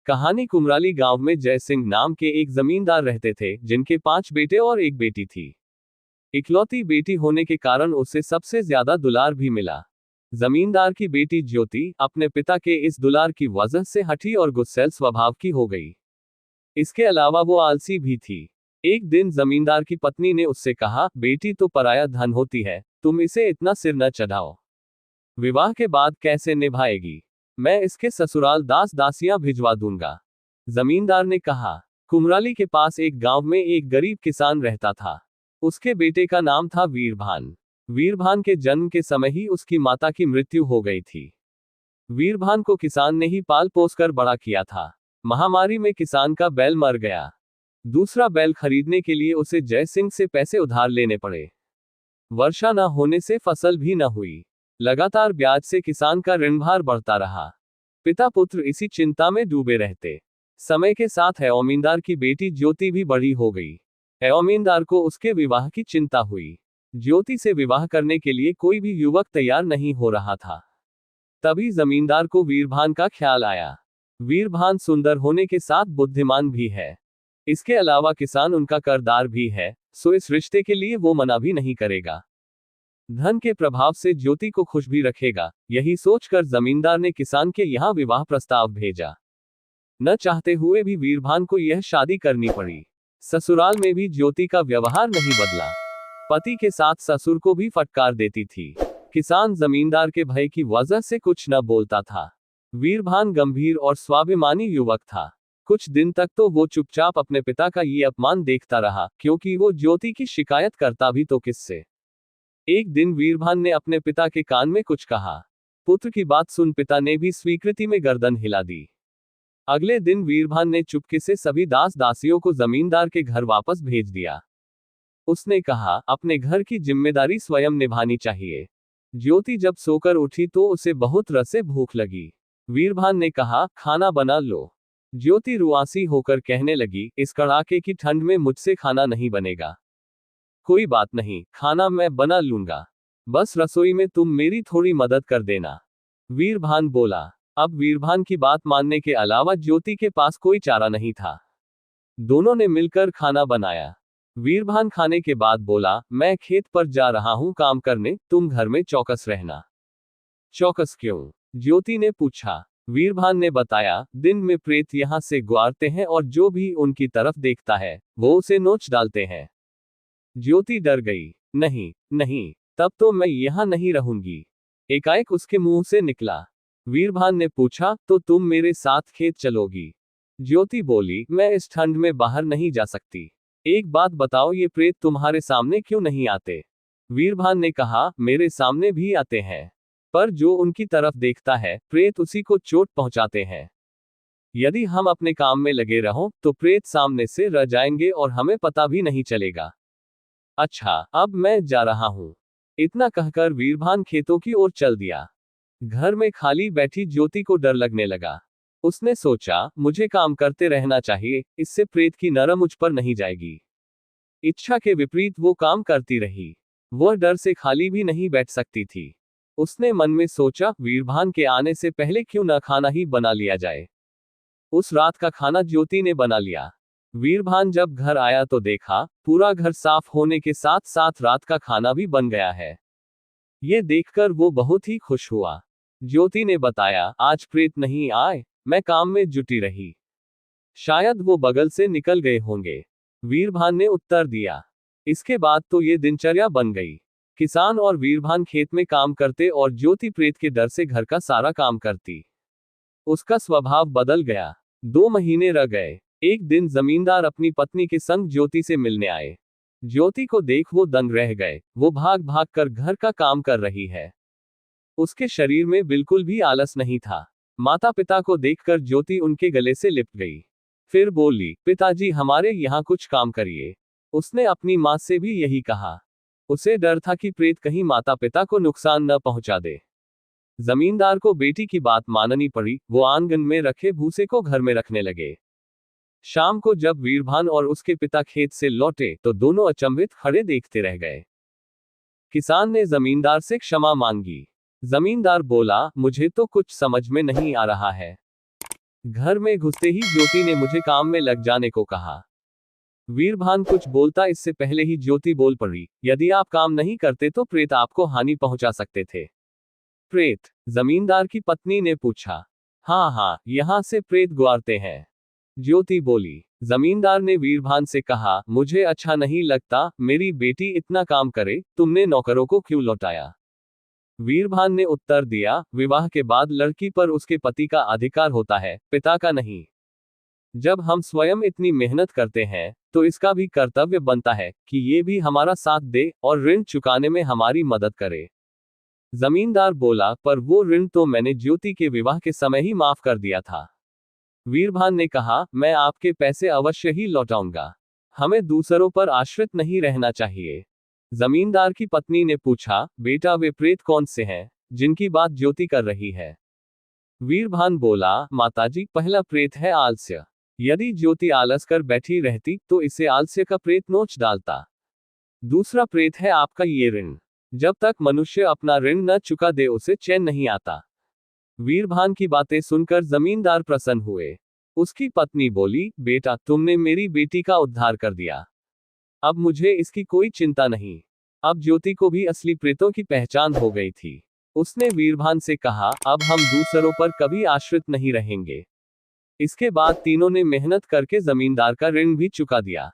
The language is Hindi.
कहानी कुमराली गांव में जय सिंह नाम के एक जमींदार रहते थे, जिनके 5 बेटे और एक बेटी थी। इकलौती बेटी होने के कारण उसे सबसे ज्यादा दुलार भी मिला। जमींदार की बेटी ज्योति अपने पिता के इस दुलार की वजह से हठी और गुस्सैल स्वभाव की हो गई। इसके अलावा वो आलसी भी थी। एक दिन जमींदार की पत्नी ने उससे कहा, बेटी तो पराया धन होती है, तुम इसे इतना सिर न चढ़ाओ। विवाह के बाद कैसे निभाएगी? मैं इसके ससुराल दास दासियां भिजवा दूंगा। जमींदार ने कहा। कुमराली के पास एक गांव में एक गरीब किसान रहता था। उसके बेटे का नाम था वीरभान। वीरभान के जन्म के समय ही उसकी माता की मृत्यु हो गई थी। वीरभान को किसान ने ही पाल पोस कर बड़ा किया था। महामारी में किसान का बैल मर गया। दूसरा बैल खरीदने के लिए उसे जय सिंह से पैसे उधार लेने पड़े। वर्षा न होने से फसल भी न हुई। लगातार ब्याज से किसान का ऋणभार बढ़ता रहा। पिता पुत्र इसी चिंता में डूबे रहते। समय के साथ हयोमींदार की बेटी ज्योति भी बड़ी हो गई। हयोमींदार को उसके विवाह की चिंता हुई। ज्योति से विवाह करने के लिए कोई भी युवक तैयार नहीं हो रहा था। तभी जमींदार को वीरभान का ख्याल आया। वीरभान सुंदर होने के साथ बुद्धिमान भी है। इसके अलावा किसान उनका करदार भी है, सो इस रिश्ते के लिए वो मना भी नहीं करेगा। धन के प्रभाव से ज्योति को खुश भी रखेगा। यही सोचकर जमींदार ने किसान के यहाँ विवाह प्रस्ताव भेजा। न चाहते हुए भी वीरभान को यह शादी करनी पड़ी। ससुराल में भी ज्योति का व्यवहार नहीं बदला। पति के साथ ससुर को भी फटकार देती थी। किसान जमींदार के भय की वजह से कुछ न बोलता था। वीरभान गंभीर और स्वाभिमानी युवक था। कुछ दिन तक तो वो चुपचाप अपने पिता का ये अपमान देखता रहा, क्योंकि वो ज्योति की शिकायत करता भी तो किससे। एक दिन वीरभान ने अपने पिता के कान में कुछ कहा। पुत्र की बात सुन पिता ने भी स्वीकृति में गर्दन हिला दी। अगले दिन वीरभान ने चुपके से सभी दास दासियों को जमींदार के घर वापस भेज दिया। उसने कहा, अपने घर की जिम्मेदारी स्वयं निभानी चाहिए। ज्योति जब सोकर उठी तो उसे बहुत रस से भूख लगी। वीरभान ने कहा, खाना बना लो। ज्योति रुआसी होकर कहने लगी, इस कड़ाके की ठंड में मुझसे खाना नहीं बनेगा। कोई बात नहीं, खाना मैं बना लूंगा, बस रसोई में तुम मेरी थोड़ी मदद कर देना। वीरभान बोला। अब वीरभान की बात मानने के अलावा ज्योति के पास कोई चारा नहीं था। दोनों ने मिलकर खाना बनाया। वीरभान खाने के बाद बोला, मैं खेत पर जा रहा हूं काम करने, तुम घर में चौकस रहना। चौकस क्यों? ज्योति ने पूछा। वीरभान ने बताया, दिन में प्रेत यहां से गुआरते हैं और जो भी उनकी तरफ देखता है वो उसे नोच डालते हैं। ज्योति डर गई। नहीं नहीं, तब तो मैं यहां नहीं रहूंगी, एकाएक उसके मुंह से निकला। वीरभान ने पूछा, तो तुम मेरे साथ खेत चलोगी? ज्योति बोली, मैं इस ठंड में बाहर नहीं जा सकती। एक बात बताओ, ये प्रेत तुम्हारे सामने क्यों नहीं आते? वीरभान ने कहा, मेरे सामने भी आते हैं, पर जो उनकी तरफ देखता है प्रेत उसी को चोट पहुंचाते हैं। यदि हम अपने काम में लगे रहो तो प्रेत सामने से रह जाएंगे और हमें पता भी नहीं चलेगा। अच्छा, अब मैं जा रहा हूं। इतना कहकर वीरभान खेतों की ओर चल दिया। घर में खाली बैठी ज्योति को डर लगने लगा। उसने सोचा, मुझे काम करते रहना चाहिए, इससे प्रेत की नरम मुझ पर नहीं जाएगी। इच्छा के विपरीत वो काम करती रही। वह डर से खाली भी नहीं बैठ सकती थी। उसने मन में सोचा, वीरभान के आने से पहले क्यों न खाना ही बना लिया जाए। उस रात का खाना ज्योति ने बना लिया। वीरभान जब घर आया तो देखा, पूरा घर साफ होने के साथ साथ रात का खाना भी बन गया है। ये देखकर वो बहुत ही खुश हुआ। ज्योति ने बताया, आज प्रेत नहीं आए, मैं काम में जुटी रही, शायद वो बगल से निकल गए होंगे। वीरभान ने उत्तर दिया। इसके बाद तो ये दिनचर्या बन गई। किसान और वीरभान खेत में काम करते और ज्योति प्रेत के डर से घर का सारा काम करती। उसका स्वभाव बदल गया। 2 महीने रह गए। एक दिन जमींदार अपनी पत्नी के संग ज्योति से मिलने आए। ज्योति को देख वो दंग रह गए। वो भाग भाग कर घर का काम कर रही है। उसके शरीर में बिल्कुल भी आलस नहीं था। माता पिता को देखकर ज्योति उनके गले से लिपट गई। फिर बोली, पिताजी हमारे यहाँ कुछ काम करिए। उसने अपनी माँ से भी यही कहा। उसे डर था कि प्रेत कहीं माता पिता को नुकसान न पहुंचा दे। जमींदार को बेटी की बात माननी पड़ी। वो आंगन में रखे भूसे को घर में रखने लगे। शाम को जब वीरभान और उसके पिता खेत से लौटे तो दोनों अचंभित खड़े देखते रह गए। किसान ने जमींदार से क्षमा मांगी। जमींदार बोला, मुझे तो कुछ समझ में नहीं आ रहा है। घर में घुसते ही ज्योति ने मुझे काम में लग जाने को कहा। वीरभान कुछ बोलता इससे पहले ही ज्योति बोल पड़ी, यदि आप काम नहीं करते तो प्रेत आपको हानि पहुंचा सकते थे। प्रेत? जमींदार की पत्नी ने पूछा। हाँ हाँ, यहां से प्रेत गुआरते हैं, ज्योति बोली। जमींदार ने वीरभान से कहा, मुझे अच्छा नहीं लगता, मेरी बेटी इतना काम करे, तुमने नौकरों को क्यों लौटाया? वीरभान ने उत्तर दिया, विवाह के बाद लड़की पर उसके पति का अधिकार होता है, पिता का नहीं। जब हम स्वयं इतनी मेहनत करते हैं, तो इसका भी कर्तव्य बनता है कि ये भी हमारा साथ दे और ऋण चुकाने में हमारी मदद करे। जमींदार बोला, पर वो ऋण तो मैंने ज्योति के विवाह के समय ही माफ कर दिया था। वीरभान ने कहा, मैं आपके पैसे अवश्य ही लौटाऊंगा। हमें दूसरों पर आश्रित नहीं रहना चाहिए। जमींदार की पत्नी ने पूछा, बेटा वे प्रेत कौन से हैं, जिनकी बात ज्योति कर रही है? वीरभान बोला, माताजी, पहला प्रेत है आलस्य। यदि ज्योति आलस कर बैठी रहती तो इसे आलस्य का प्रेत नोच डालता। दूसरा प्रेत है आपका ये ऋण। जब तक मनुष्य अपना ऋण न चुका दे उसे चैन नहीं आता। वीरभान की बातें सुनकर जमींदार प्रसन्न हुए। उसकी पत्नी बोली, बेटा तुमने मेरी बेटी का उद्धार कर दिया, अब मुझे इसकी कोई चिंता नहीं। अब ज्योति को भी असली प्रेतों की पहचान हो गई थी। उसने वीरभान से कहा, अब हम दूसरों पर कभी आश्रित नहीं रहेंगे। इसके बाद तीनों ने मेहनत करके जमींदार का ऋण भी चुका दिया।